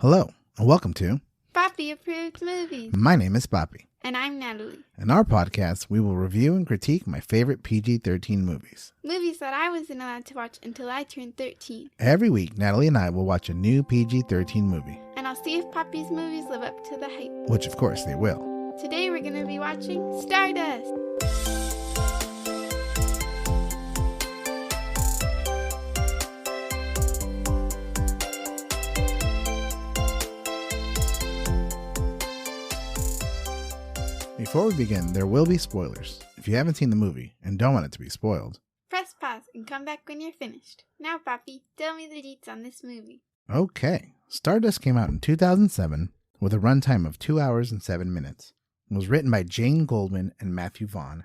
Hello, and welcome to Papi Approved Movies. My name is Papi. And I'm Natalie. In our podcast, we will review and critique my favorite PG-13 movies. Movies that I wasn't allowed to watch until I turned 13. Every week, Natalie and I will watch a new PG-13 movie. And I'll see if Papi's movies live up to the hype. Which, of course, they will. Today we're going to be watching Stardust. Before we begin, there will be spoilers. If you haven't seen the movie and don't want it to be spoiled, press pause and come back when you're finished. Now, Papi, tell me the deets on this movie. Okay. Stardust came out in 2007 with a runtime of 2 hours and 7 minutes. It was written by Jane Goldman and Matthew Vaughn,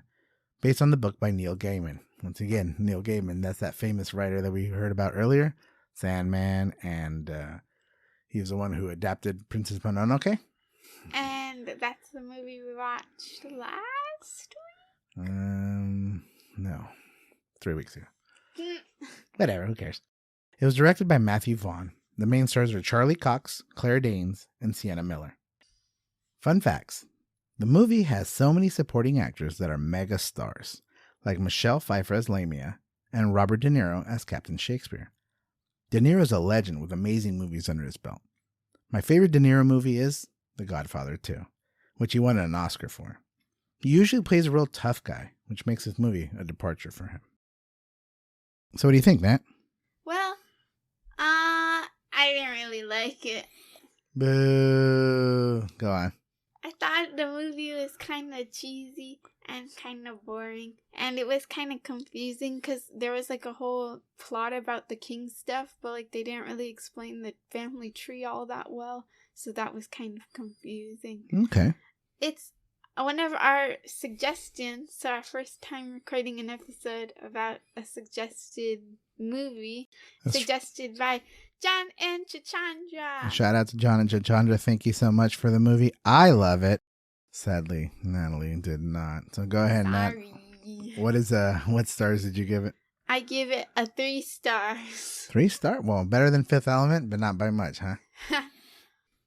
based on the book by Neil Gaiman. Once again, Neil Gaiman, that's that famous writer that we heard about earlier, Sandman, and he was the one who adapted Princess Mononoke. And that's the movie we watched last week? No. 3 weeks ago. Whatever, who cares? It was directed by Matthew Vaughn. The main stars are Charlie Cox, Claire Danes, and Sienna Miller. Fun facts. The movie has so many supporting actors that are mega stars, like Michelle Pfeiffer as Lamia and Robert De Niro as Captain Shakespeare. De Niro is a legend with amazing movies under his belt. My favorite De Niro movie is The Godfather 2, which he won an Oscar for. He usually plays a real tough guy, which makes this movie a departure for him. So what do you think, Nat? Well, I didn't really like it. Boo. Go on. I thought the movie was kind of cheesy and kind of boring. And it was kind of confusing because there was like a whole plot about the king stuff, but like they didn't really explain the family tree all that well. So that was kind of confusing. Okay. It's one of our suggestions. So our first time recording an episode about a suggested movie. Suggested by John and Chachandra. Shout out to John and Chachandra. Thank you so much for the movie. I love it. Sadly, Natalie did not. So go ahead, Nat. What stars did you give it? I give it a 3 stars. 3 star? Well, better than Fifth Element, but not by much, huh?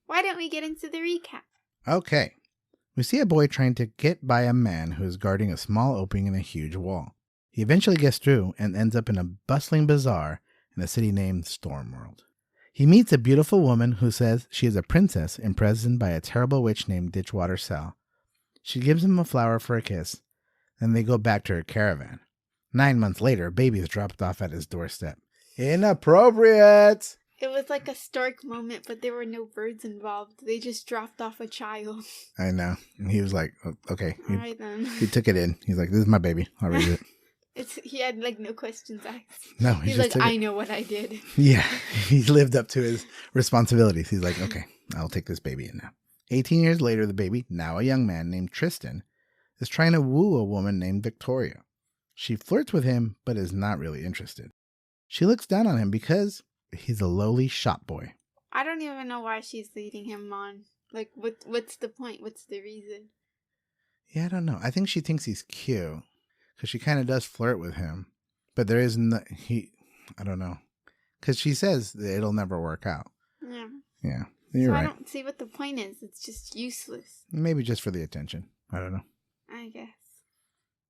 Why don't we get into the recap? Okay. We see a boy trying to get by a man who is guarding a small opening in a huge wall. He eventually gets through and ends up in a bustling bazaar in a city named Stormworld. He meets a beautiful woman who says she is a princess imprisoned by a terrible witch named Ditchwater Sal. She gives him a flower for a kiss, then they go back to her caravan. 9 months later, a baby is dropped off at his doorstep. Inappropriate! It was like a stork moment, but there were no birds involved. They just dropped off a child. I know. And he was like, oh, okay. All right, then. He took it in. He's like, this is my baby. I'll read it. He had like no questions asked. No, he's like, I know what I did. Yeah, he lived up to his responsibilities. He's like, okay, I'll take this baby in now. 18 years later, the baby, now a young man named Tristan, is trying to woo a woman named Victoria. She flirts with him, but is not really interested. She looks down on him because he's a lowly shop boy. I don't even know why she's leading him on. Like, what's the point? What's the reason? Yeah, I don't know. I think she thinks he's cute. Because she kind of does flirt with him. But there is no... I don't know. Because she says that it'll never work out. Yeah. Yeah, you're right. I don't see what the point is. It's just useless. Maybe just for the attention. I don't know. I guess.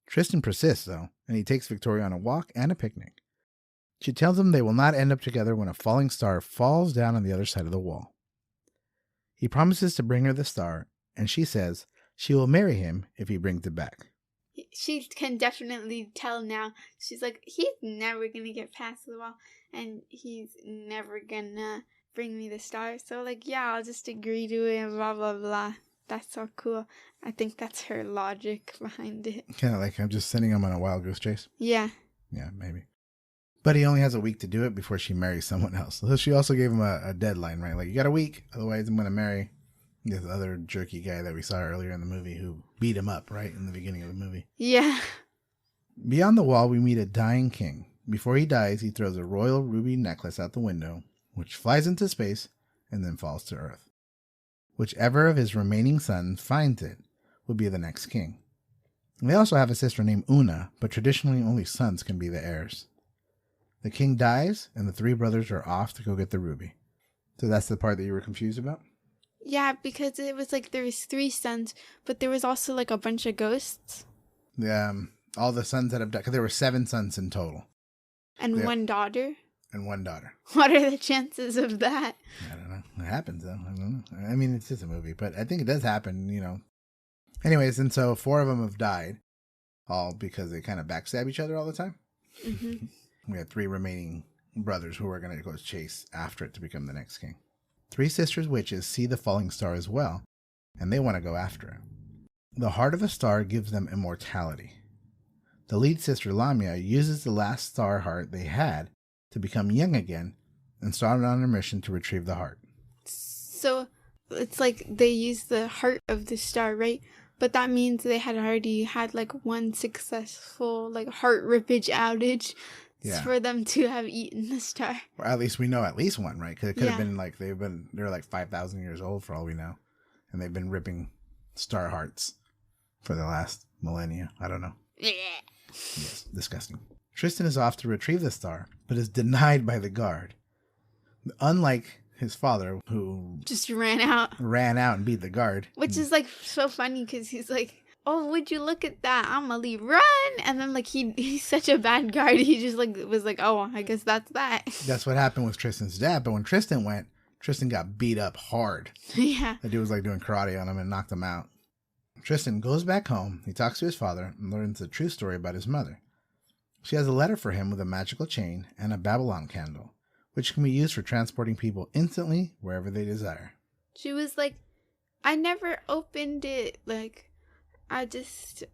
Tristan persists, though, and he takes Victoria on a walk and a picnic. She tells him they will not end up together when a falling star falls down on the other side of the wall. He promises to bring her the star, and she says she will marry him if he brings it back. She can definitely tell now. She's like, he's never going to get past the wall, and he's never going to bring me the star. So, like, yeah, I'll just agree to it, and blah, blah, blah. That's so cool. I think that's her logic behind it. Kind of like I'm just sending him on a wild goose chase? Yeah. Yeah, maybe. But he only has a week to do it before she marries someone else. So she also gave him a deadline, right? Like, you got a week, otherwise I'm going to marry this other jerky guy that we saw earlier in the movie who beat him up, right, in the beginning of the movie. Yeah. Beyond the wall, we meet a dying king. Before he dies, he throws a royal ruby necklace out the window, which flies into space and then falls to Earth. Whichever of his remaining sons finds it will be the next king. And they also have a sister named Una, but traditionally only sons can be the heirs. The king dies, and the 3 brothers are off to go get the ruby. So that's the part that you were confused about? Yeah, because it was like there was 3 sons, but there was also like a bunch of ghosts. All the sons that have died, because there were 7 sons in total. And 1 daughter. And 1 daughter. What are the chances of that? I don't know. It happens, though. I don't know. I mean, it's just a movie, but I think it does happen, you know. Anyways, and so 4 of them have died, all because they kind of backstab each other all the time. Mm-hmm. We had 3 remaining brothers who were going to go chase after it to become the next king. 3 sisters witches see the falling star as well, and they want to go after it. The heart of a star gives them immortality. The lead sister, Lamia, uses the last star heart they had to become young again and started on a mission to retrieve the heart. So it's like they use the heart of the star, right? But that means they had already had like 1 successful like heart rippage outage for them to have eaten the star. Or at least we know at least 1, right? Because it could have been like they're like 5,000 years old for all we know. And they've been ripping star hearts for the last millennia. I don't know. Yes, disgusting. Tristan is off to retrieve the star, but is denied by the guard. Unlike his father, who just ran out and beat the guard. Which is like so funny because he's like, oh, would you look at that? I'm gonna leave, run! And then like he's such a bad guard. He just like was like, oh, I guess that's that. That's what happened with Tristan's dad. But when Tristan went, Tristan got beat up hard. Yeah. The dude was like doing karate on him and knocked him out. Tristan goes back home. He talks to his father and learns the true story about his mother. She has a letter for him with a magical chain and a Babylon candle, which can be used for transporting people instantly wherever they desire. She was like, I never opened it. Like, I just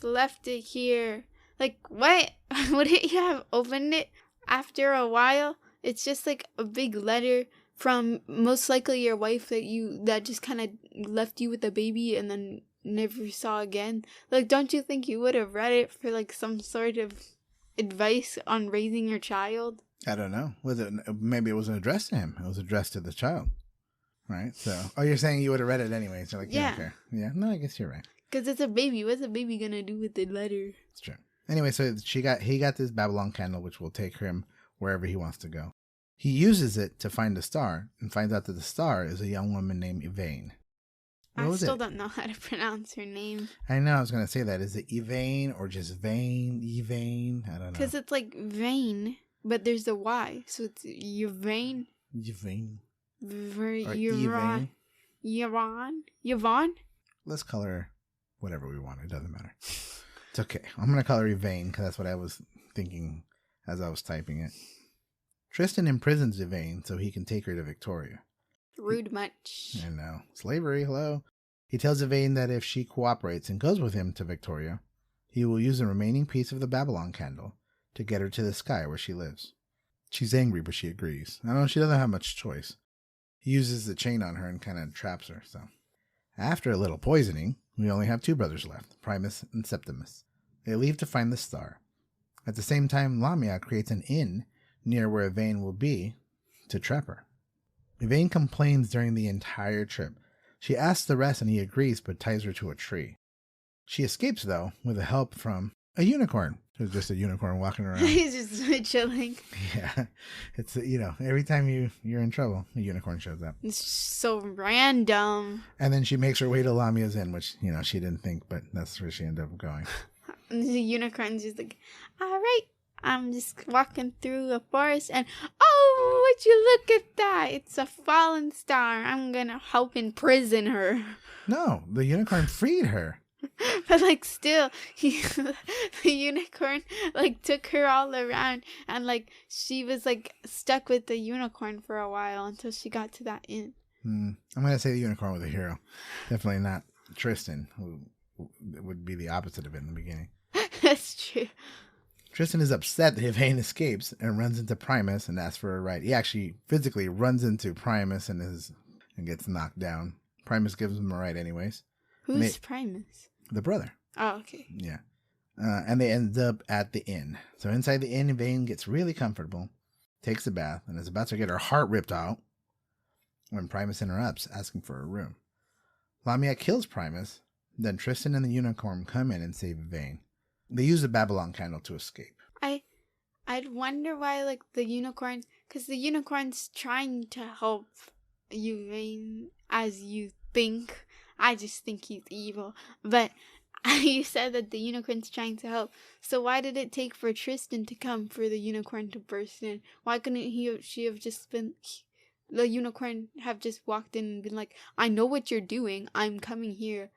left it here. Like, what? Wouldn't you have opened it after a while? It's just like a big letter from most likely your wife that just kind of left you with a baby and then never saw again. Like, don't you think you would have read it for like some sort of advice on raising your child? I don't know. Maybe it wasn't addressed to him. It was addressed to the child. Right? So, you're saying you would have read it anyway. So like, you don't care. Yeah. No, I guess you're right. Because it's a baby. What's a baby gonna do with the letter? It's true. Anyway, so he got this Babylon candle, which will take him wherever he wants to go. He uses it to find a star and finds out that the star is a young woman named Yvain. I still don't know how to pronounce her name. I know, I was going to say that. Is it Yvain or just Vain? Yvain? I don't know. Because it's like vein, but there's a Y. So it's Yvain. Yvain. Yvonne? Yvonne? Let's call her whatever we want. It doesn't matter. It's okay. I'm going to call her Yvain because that's what I was thinking as I was typing it. Tristan imprisons Yvain so he can take her to Victoria. Rude much. I know. Slavery, hello. He tells Yvain that if she cooperates and goes with him to Victoria, he will use the remaining piece of the Babylon candle to get her to the sky where she lives. She's angry, but she agrees. I know she doesn't have much choice. He uses the chain on her and kind of traps her, so. After a little poisoning, we only have 2 brothers left, Primus and Septimus. They leave to find the star. At the same time, Lamia creates an inn near where Yvain will be to trap her. Yvain complains during the entire trip. She asks the rest and he agrees, but ties her to a tree. She escapes, though, with the help from a unicorn. There's just a unicorn walking around. He's just chilling. Yeah. It's, every time you're in trouble, a unicorn shows up. It's so random. And then she makes her way to Lamia's inn, which, she didn't think, but that's where she ended up going. And the unicorn's just like, all right, I'm just walking through a forest and, oh, would you look at that? It's a fallen star. I'm going to help imprison her. No, the unicorn freed her. But like still, the unicorn like took her all around and like she was like stuck with the unicorn for a while until she got to that inn. I'm going to say the unicorn was a hero. Definitely not Tristan, who would be the opposite of it in the beginning. That's true. Tristan is upset that Yvain escapes and runs into Primus and asks for a ride. He actually physically runs into Primus and gets knocked down. Primus gives him a ride anyways. Who's Primus? The brother. Oh, okay. Yeah. And they end up at the inn. So inside the inn, Yvain gets really comfortable, takes a bath, and is about to get her heart ripped out when Primus interrupts, asking for a room. Lamia kills Primus. Then Tristan and the unicorn come in and save Yvain. They use the Babylon candle to escape. I'd wonder why like the unicorn Because the unicorn's trying to help Yvain, as you think. I just think he's evil. But you said that the unicorn's trying to help. So why did it take for Tristan to come for the unicorn to burst in? Why couldn't she have just been... The unicorn have just walked in and been like, I know what you're doing. I'm coming here.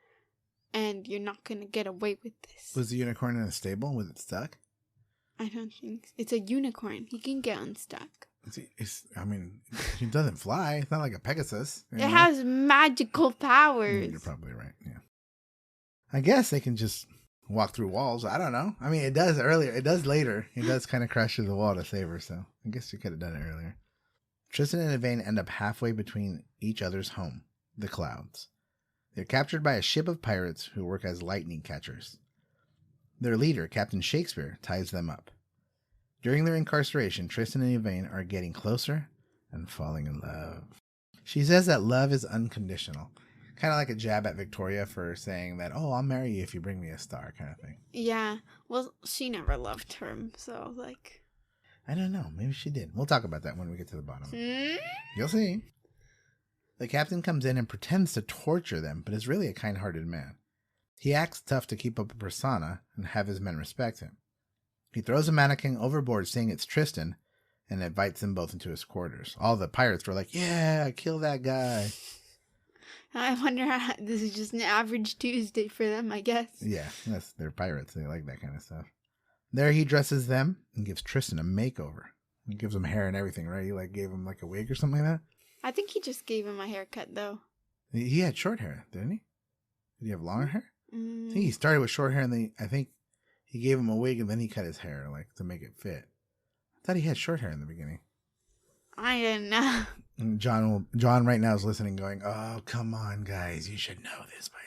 And you're not going to get away with this. Was the unicorn in a stable? Was it stuck? I don't think so. It's a unicorn. He can get unstuck. It doesn't fly. It's not like a Pegasus. It has magical powers. You're probably right, yeah. I guess they can just walk through walls. I don't know. I mean, it does earlier. It does later. It does kind of crash through the wall to save her, so I guess you could have done it earlier. Tristan and Yvain end up halfway between each other's home, the clouds. They're captured by a ship of pirates who work as lightning catchers. Their leader, Captain Shakespeare, ties them up. During their incarceration, Tristan and Yvain are getting closer and falling in love. She says that love is unconditional. Kind of like a jab at Victoria for saying that, oh, I'll marry you if you bring me a star kind of thing. Yeah. Well, she never loved him, so, like... I don't know. Maybe she did. We'll talk about that when we get to the bottom. You'll see. The captain comes in and pretends to torture them, but is really a kind-hearted man. He acts tough to keep up a persona and have his men respect him. He throws a mannequin overboard saying it's Tristan and invites them both into his quarters. All the pirates were like, yeah, kill that guy. I wonder how this is just an average Tuesday for them, I guess. Yeah, they're pirates. They like that kind of stuff. There he dresses them and gives Tristan a makeover. He gives him hair and everything, right? He gave him a wig or something like that. I think he just gave him a haircut, though. He had short hair, didn't he? Did he have longer hair? I think he started with short hair, and then I think he gave him a wig, and then he cut his hair, to make it fit. I thought he had short hair in the beginning. I didn't know. And John right now is listening, going, oh, come on, guys. You should know this by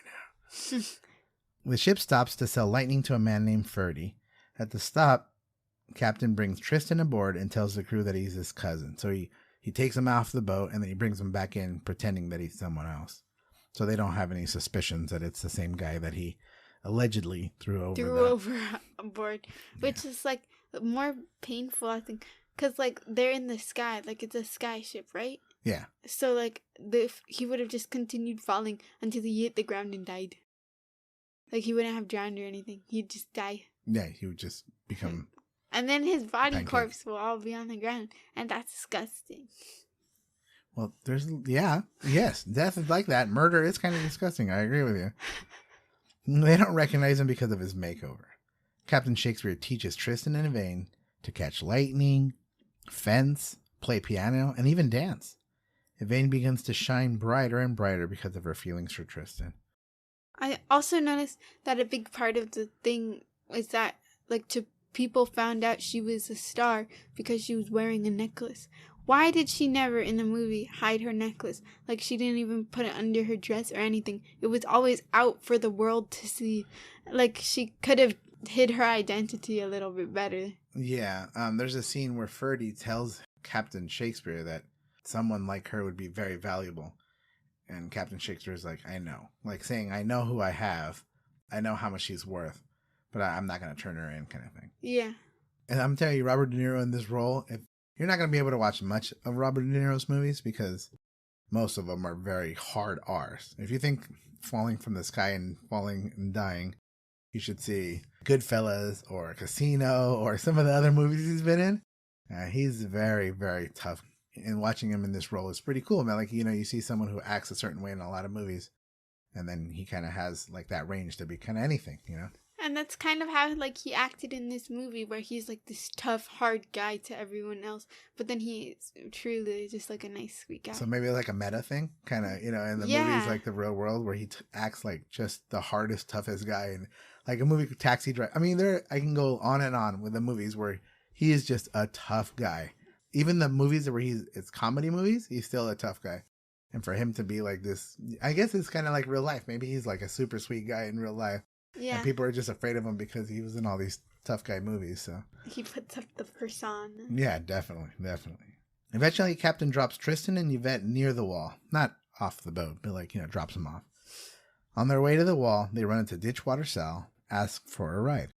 now. The ship stops to sell lightning to a man named Ferdy. At the stop, Captain brings Tristan aboard and tells the crew that he's his cousin. So he takes him off the boat, and then he brings him back in, pretending that he's someone else. So they don't have any suspicions that it's the same guy that he allegedly threw overboard, which is more painful, I think, because they're in the sky, it's a sky ship, right? Yeah. So he would have just continued falling until he hit the ground and died. He wouldn't have drowned or anything. He'd just die. Yeah, he would just become. And then his body corpse will all be on the ground, and that's disgusting. Well, yes, death is like that. Murder is kind of disgusting. I agree with you. They don't recognize him because of his makeover. Captain Shakespeare teaches Tristan and Yvain to catch lightning, fence, play piano, and even dance. Yvain begins to shine brighter and brighter because of her feelings for Tristan. I also noticed that a big part of the thing is that, people found out she was a star because she was wearing a necklace. Why did she never in the movie hide her necklace? She didn't even put it under her dress or anything. It was always out for the world to see. She could have hid her identity a little bit better. Yeah, there's a scene where Ferdy tells Captain Shakespeare that someone like her would be very valuable. And Captain Shakespeare is like, I know. Saying, I know who I have. I know how much she's worth. But I'm not going to turn her in kind of thing. Yeah. And I'm telling you, Robert De Niro in this role, you're not going to be able to watch much of Robert De Niro's movies because most of them are very hard R's. If you think falling from the sky and falling and dying, you should see Goodfellas or Casino or some of the other movies he's been in. He's very, very tough. And watching him in this role is pretty cool, man. You see someone who acts a certain way in a lot of movies, and then he kind of has that range to be kind of anything, And that's kind of how he acted in this movie, where he's this tough, hard guy to everyone else, but then he is truly just a nice, sweet guy. So maybe a meta thing, kind of, in the movies the real world, where he acts just the hardest, toughest guy, and a movie Taxi Driver. I mean, I can go on and on with the movies where he is just a tough guy. Even the movies where it's comedy movies, he's still a tough guy. And for him to be this, I guess it's kind of real life. Maybe he's a super sweet guy in real life. Yeah. And people are just afraid of him because he was in all these tough guy movies. So he puts up the persona. Yeah, definitely. Eventually, Captain drops Tristan and Yvette near the wall. Not off the boat, but drops them off. On their way to the wall, they run into Ditchwater Sal, ask for a ride.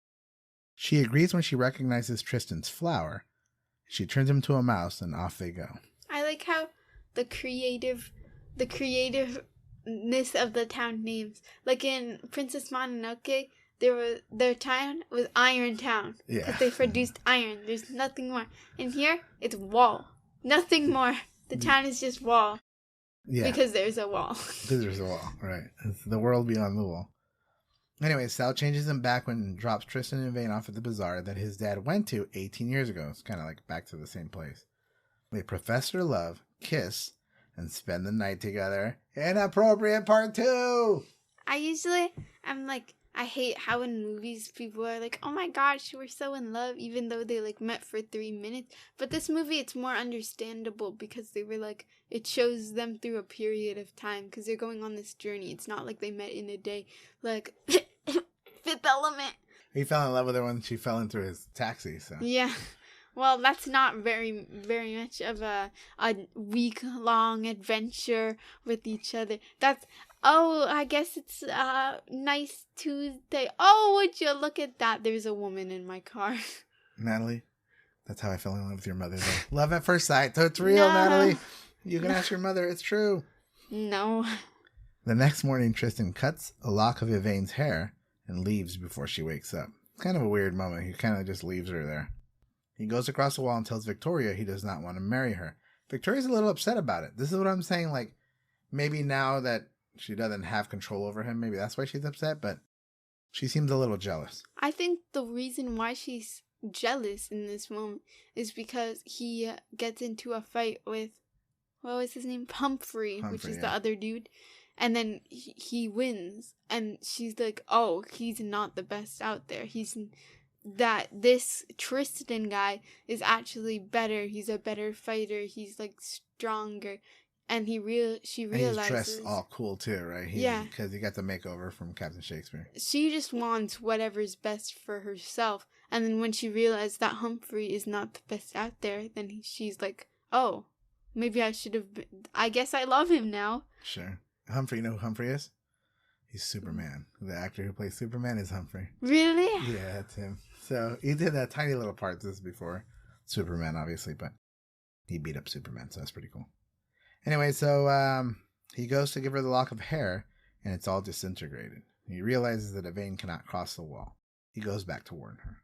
She agrees when she recognizes Tristan's flower, She turns him to a mouse, and off they go. I like how the creativeness of the town names. Like in Princess Mononoke, their town was Iron Town. Yeah. Because they produced iron. There's nothing more. And here, it's wall. Nothing more. The town is just wall. Yeah. Because there's a wall. Because there's a wall, right. It's the world beyond the wall. Anyway, Sal changes him back and drops Tristan and Vane off at the bazaar that his dad went to 18 years ago. It's kind of like back to the same place. They profess their love, kiss, and spend the night together. Inappropriate part 2! I'm like, I hate how in movies people are like, oh my gosh, we're so in love, even though they like met for 3 minutes. But this movie, it's more understandable because they were like, it shows them through a period of time because they're going on this journey. It's not like they met in a day. Like, Fifth Element. He fell in love with her when she fell into his taxi, so. Yeah. Well, that's not very, very much of a week-long adventure with each other. I guess it's a nice Tuesday. Oh, would you look at that? There's a woman in my car. Natalie, that's how I fell in love with your mother, though. Love at first sight. So it's real, no. Natalie. You can ask your mother. It's true. No. The next morning, Tristan cuts a lock of Yvain's hair and leaves before she wakes up. It's kind of a weird moment. He kind of just leaves her there. He goes across the wall and tells Victoria he does not want to marry her. Victoria's a little upset about it. This is what I'm saying. Like, maybe now that she doesn't have control over him, maybe that's why she's upset, but she seems a little jealous. I think the reason why she's jealous in this moment is because he gets into a fight with, what was his name? Humphrey, which is the other dude. And then he wins. And she's like, oh, he's not the best out there. This Tristan guy is actually better. He's a better fighter. He's like stronger. And she realizes. And he's dressed all cool too, right? Yeah. Because he got the makeover from Captain Shakespeare. She just wants whatever's best for herself. And then when she realized that Humphrey is not the best out there, then she's like, oh, maybe I should have been. I guess I love him now. Sure. Humphrey, you know who Humphrey is? He's Superman. The actor who plays Superman is Humphrey. Really? Yeah, that's him. So he did that tiny little part this before Superman, obviously, but he beat up Superman, so that's pretty cool. Anyway, so he goes to give her the lock of hair, and it's all disintegrated. He realizes that Yvain cannot cross the wall. He goes back to warn her.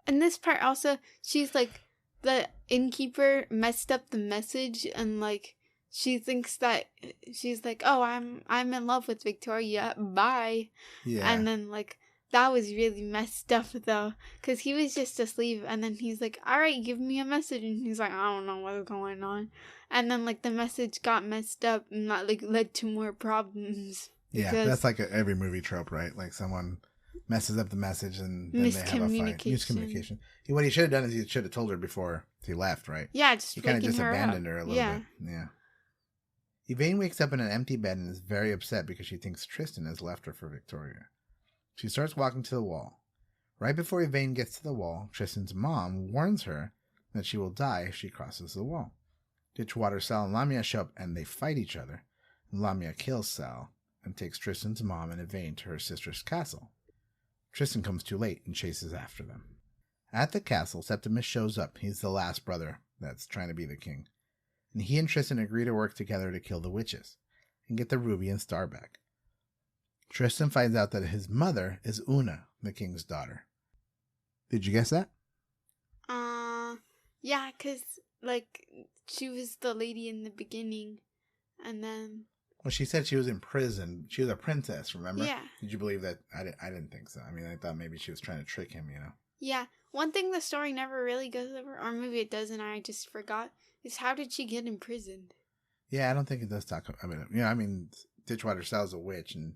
And this part also, she's like, the innkeeper messed up the message, and like, she thinks that, she's like, oh, I'm in love with Victoria, bye. Yeah. And then like, that was really messed up though, because he was just asleep, and then he's like, all right, give me a message, and he's like, I don't know what's going on. And then like the message got messed up, and that like led to more problems. Yeah, that's like every movie trope, right? Like someone messes up the message and then they have a fight. Miscommunication. What he should have done is he should have told her before he left, right? Yeah, he kind of just abandoned her a little bit. Yeah. Yvain wakes up in an empty bed and is very upset because she thinks Tristan has left her for Victoria. She starts walking to the wall. Right before Yvain gets to the wall, Tristan's mom warns her that she will die if she crosses the wall. Ditchwater, Sal, and Lamia show up and they fight each other. Lamia kills Sal and takes Tristan's mom and Yvain to her sister's castle. Tristan comes too late and chases after them. At the castle, Septimus shows up. He's the last brother that's trying to be the king. And he and Tristan agree to work together to kill the witches and get the ruby and star back. Tristan finds out that his mother is Una, the king's daughter. Did you guess that? Yeah, because, like, she was the lady in the beginning, and then... Well, she said she was in prison. She was a princess, remember? Yeah. Did you believe that? I didn't think so. I mean, I thought maybe she was trying to trick him, you know? Yeah. One thing the story never really goes over, or maybe it does and I just forgot, is how did she get imprisoned? Yeah, I don't think it does talk... I mean, Ditchwater Sal's a witch, and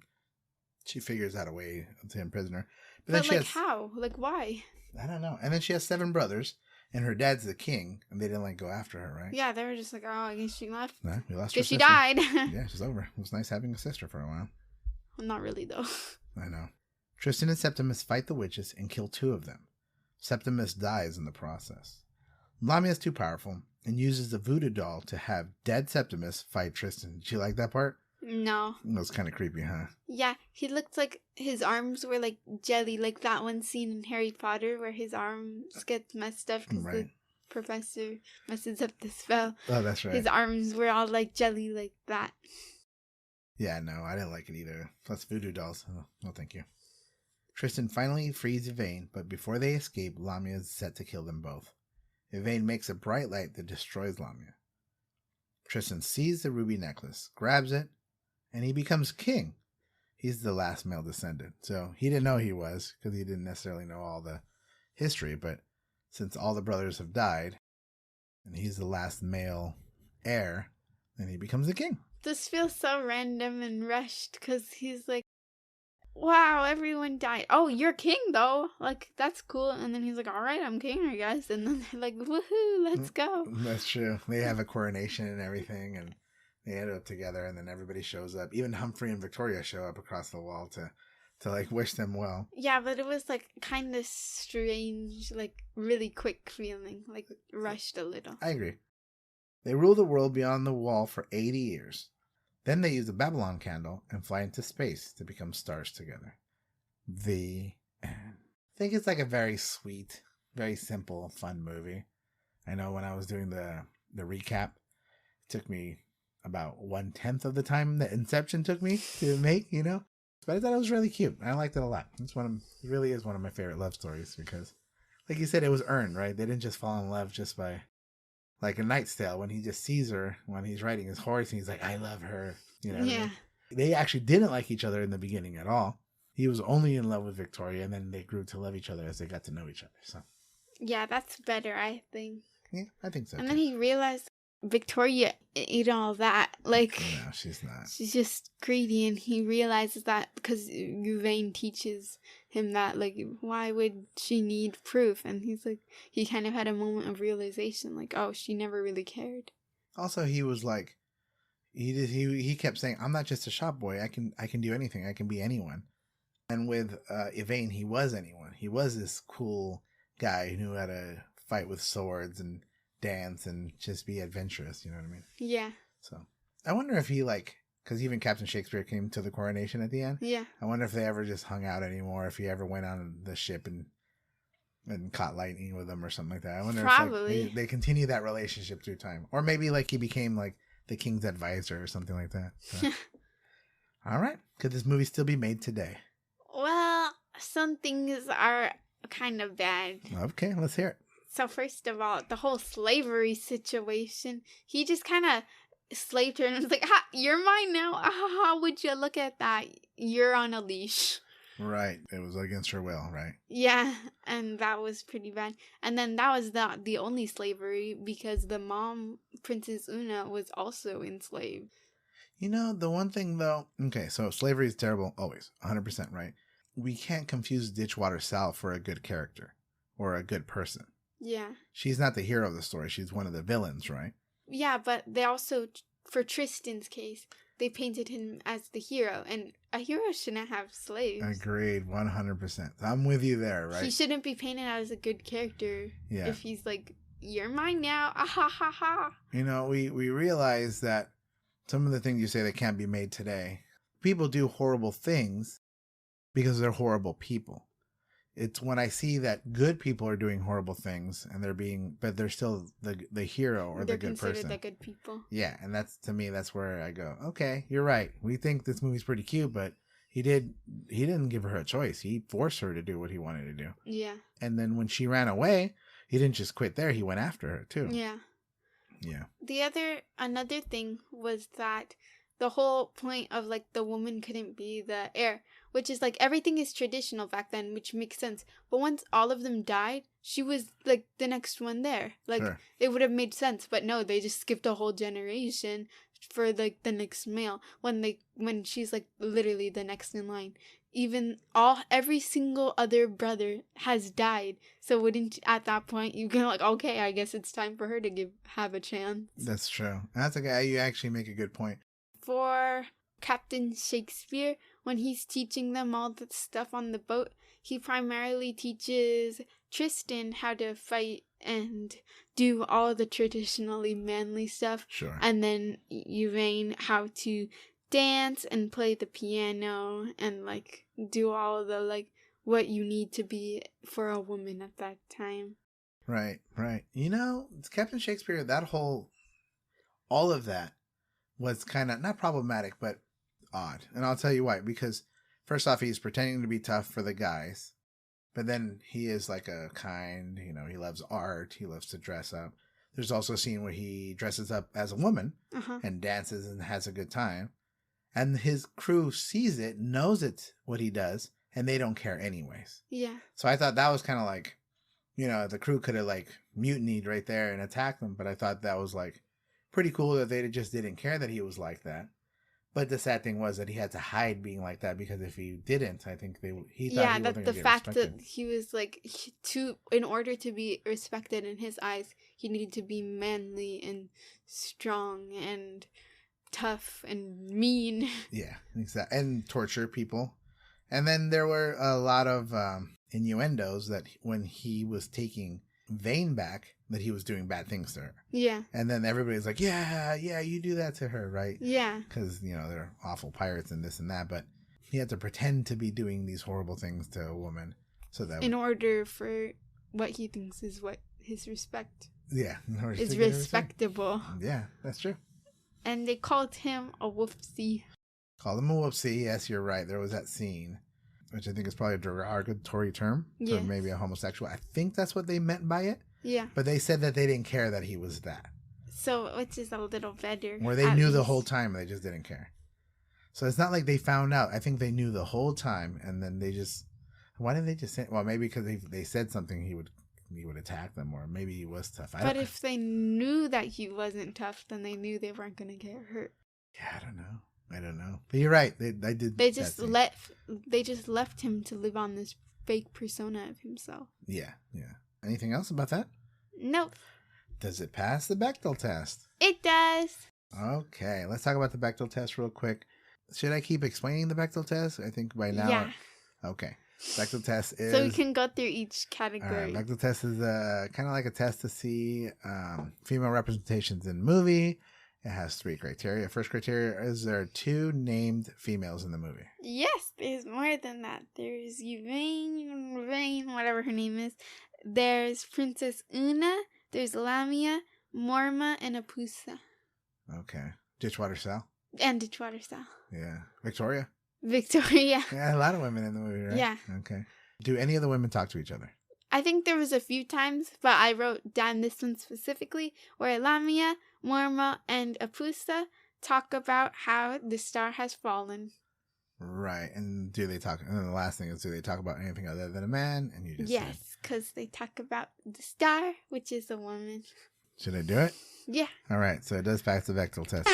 she figures out a way to imprison her. But then like, how? Like, why? I don't know. And then she has 7 brothers, and her dad's the king, and they didn't, like, go after her, right? Yeah, they were just like, oh, I guess she left. No, we lost her Guess she sister. died. Yeah, she's over. It was nice having a sister for a while. Well, not really, though. I know. Tristan and Septimus fight the witches and kill 2 of them. Septimus dies in the process. Lamia is too powerful and uses the voodoo doll to have dead Septimus fight Tristan. Did you like that part? No. It was kind of creepy, huh? Yeah, he looked like his arms were like jelly, like that one scene in Harry Potter where his arms get messed up because the professor messes up the spell. Oh, that's right. His arms were all like jelly like that. Yeah, no, I didn't like it either. Plus voodoo dolls. Oh, no, thank you. Tristan finally frees Yvain, but before they escape, Lamia is set to kill them both. Yvain makes a bright light that destroys Lamia. Tristan sees the ruby necklace, grabs it, and he becomes king. He's the last male descendant, so he didn't know he was, because he didn't necessarily know all the history, but since all the brothers have died, and he's the last male heir, then he becomes the king. This feels so random and rushed, because he's like, wow, everyone died. Oh, you're king, though. Like, that's cool. And then he's like, all right, I'm king, I guess. And then they're like, woohoo, let's go. That's true. They have a coronation and everything, and they end up together, and then everybody shows up. Even Humphrey and Victoria show up across the wall to like wish them well. Yeah, but it was like kind of strange, like really quick feeling, like rushed a little. I agree. They rule the world beyond the wall for 80 years. Then they use the Babylon candle and fly into space to become stars together. The end. I think it's like a very sweet, very simple, fun movie. I know when I was doing the recap, it took me about 1/10 of the time that Inception took me to make, you know? But I thought it was really cute. I liked it a lot. It really is one of my favorite love stories because, like you said, it was earned, right? They didn't just fall in love just by... Like A Knight's Tale, when he just sees her when he's riding his horse, and he's like, I love her. You know, yeah. They actually didn't like each other in the beginning at all. He was only in love with Victoria, and then they grew to love each other as they got to know each other. So, yeah, that's better, I think. yeah, I think so. And then he realized Victoria ate all that. Like, no, she's not. She's just greedy, and he realizes that because Yvain teaches him that, like, why would she need proof? And he's like, he kind of had a moment of realization, like, oh, she never really cared. Also, he was like, he kept saying, I'm not just a shop boy. I can do anything. I can be anyone. And with Yvain, he was anyone. He was this cool guy who knew how to fight with swords and dance and just be adventurous. You know what I mean? Yeah. So I wonder if he because even Captain Shakespeare came to the coronation at the end. Yeah. I wonder if they ever just hung out anymore. If he ever went on the ship and caught lightning with them or something like that. I wonder Probably. if they continue that relationship through time, or maybe like he became like the king's advisor or something like that. So. All right. Could this movie still be made today? Well, some things are kind of bad. Okay, let's hear it. So first of all, the whole slavery situation, he just kind of slaved her and was like, ha, you're mine now. How would you look at that? You're on a leash. Right. It was against her will, right? Yeah, and that was pretty bad. And then that was not the only slavery, because the mom, Princess Una, was also enslaved. You know, the one thing though, okay, so slavery is terrible, always, 100% right. We can't confuse Ditchwater Sal for a good character or a good person. Yeah. She's not the hero of the story. She's one of the villains, right? Yeah, but they also, for Tristan's case, they painted him as the hero, and a hero shouldn't have slaves. Agreed, 100%. I'm with you there, right? He shouldn't be painted as a good character. Yeah. If he's like, you're mine now, ah ha ha ha. You know, we realize that some of the things you say that can't be made today, people do horrible things because they're horrible people. It's when I see that good people are doing horrible things and but they're still the hero or the good person. They're considered the good people. Yeah, and to me, that's where I go, okay, you're right. We think this movie's pretty cute, but he didn't give her a choice. He forced her to do what he wanted to do. Yeah. And then when she ran away, he didn't just quit there. He went after her too. Yeah. Yeah. Another thing was that the whole point of like the woman couldn't be the heir, which is like everything is traditional back then, which makes sense. But once all of them died, she was like the next one there. Like Sure. It would have made sense, but no, they just skipped a whole generation for like the next male when she's like literally the next in line. Every single other brother has died. So wouldn't at that point you go like, okay, I guess it's time for her to have a chance. That's true. That's okay. You actually make a good point. For Captain Shakespeare, when he's teaching them all the stuff on the boat, he primarily teaches Tristan how to fight and do all the traditionally manly stuff. Sure. And then Yvain how to dance and play the piano and like do all the like what you need to be for a woman at that time. Right. Captain Shakespeare, all of that was kind of not problematic, but odd. And I'll tell you why. Because first off, he's pretending to be tough for the guys, but then he is like a kind, he loves art. He loves to dress up. There's also a scene where he dresses up as a woman and dances and has a good time. And his crew sees it, knows it's what he does, and they don't care anyways. Yeah. So I thought that was kind of like, the crew could have like mutinied right there and attacked them. But I thought that was like pretty cool that they just didn't care that he was like that. But the sad thing was that he had to hide being like that, because if he didn't, I think he thought he wasn't the fact respected. that he was like, in order to be respected in his eyes, he needed to be manly and strong and tough and mean. Yeah, exactly. And torture people. And then there were a lot of innuendos that when he was taking Vane back, that he was doing bad things to her. Yeah. And then everybody's like, yeah, you do that to her, right? Yeah. Because, they're awful pirates and this and that. But he had to pretend to be doing these horrible things to a woman. So that in order for what he thinks is what his respect. Yeah. Is respectable. Yeah, that's true. And they called him a whoopsie. Called him a whoopsie. Yes, you're right. There was that scene, which I think is probably a derogatory term for maybe a homosexual. I think that's what they meant by it. Yeah. But they said that they didn't care that he was that. So, which is a little better. Where they knew the whole time, they just didn't care. So it's not like they found out. I think they knew the whole time, and then they just... Why didn't they just say... Well, maybe because they said something, he would attack them, or maybe he was tough. But if they knew that he wasn't tough, then they knew they weren't going to get hurt. Yeah, I don't know. But you're right. They just left him to live on this fake persona of himself. Yeah. Anything else about that? Nope. Does it pass the Bechdel test? It does. Okay, let's talk about the Bechdel test real quick. Should I keep explaining the Bechdel test? I think by now. Yeah. Okay. Bechdel test is... So we can go through each category. All right, Bechdel test is kind of like a test to see female representations in movie. It has 3 criteria. First criteria is there are 2 named females in the movie. Yes, there's more than that. There's Yvain, whatever her name is. There's Princess Una. There's Lamia, Morma, and Apusa. Okay. Ditchwater Sal. And Ditchwater Sal. Yeah. Victoria. Yeah, a lot of women in the movie, right? Yeah. Okay. Do any of the women talk to each other? I think there was a few times, but I wrote down this one specifically, where Lamia, Morma, and Apusa talk about how the star has fallen. Right. And do they talk? And then the last thing is, do they talk about anything other than a man? And you just yes, because they talk about the star, which is a woman. Should I do it? Yeah. All right. So it does pass the Bechdel test.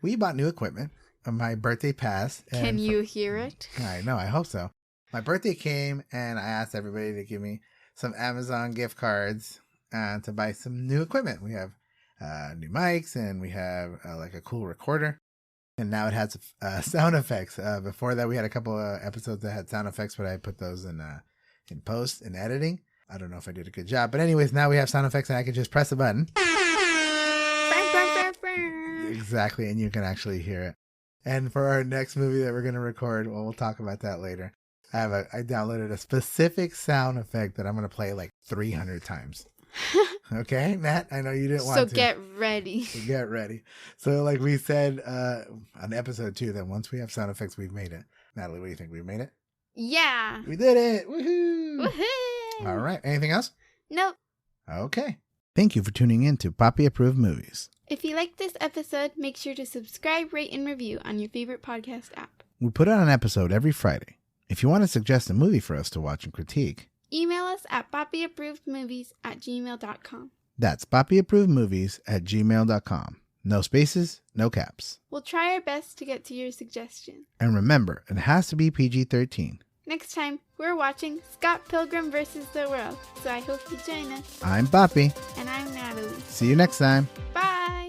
We bought new equipment. My birthday passed. Can you hear it? I know. I hope so. My birthday came, and I asked everybody to give me some Amazon gift cards to buy some new equipment. We have new mics, and we have like a cool recorder. And now it has sound effects. Before that, we had a couple of episodes that had sound effects, but I put those in post and editing. I don't know if I did a good job. But anyways, now we have sound effects, and I can just press a button. Exactly, and you can actually hear it. And for our next movie that we're going to record, well, we'll talk about that later. I downloaded a specific sound effect that I'm going to play like 300 times. Okay, Nat? I know you didn't want to. So get ready. Get ready. So like we said on episode 2, that once we have sound effects, we've made it. Natalie, what do you think? We've made it? Yeah. We did it. Woohoo. Woohoo. All right. Anything else? Nope. Okay. Thank you for tuning in to Papi Approved Movies. If you liked this episode, make sure to subscribe, rate, and review on your favorite podcast app. We put out an episode every Friday. If you want to suggest a movie for us to watch and critique, email us at papiapprovedmovies@gmail.com. That's papiapprovedmovies@gmail.com. No spaces, no caps. We'll try our best to get to your suggestion. And remember, it has to be PG-13. Next time, we're watching Scott Pilgrim vs. the World, so I hope you join us. I'm Papi. And I'm Natalie. See you next time. Bye!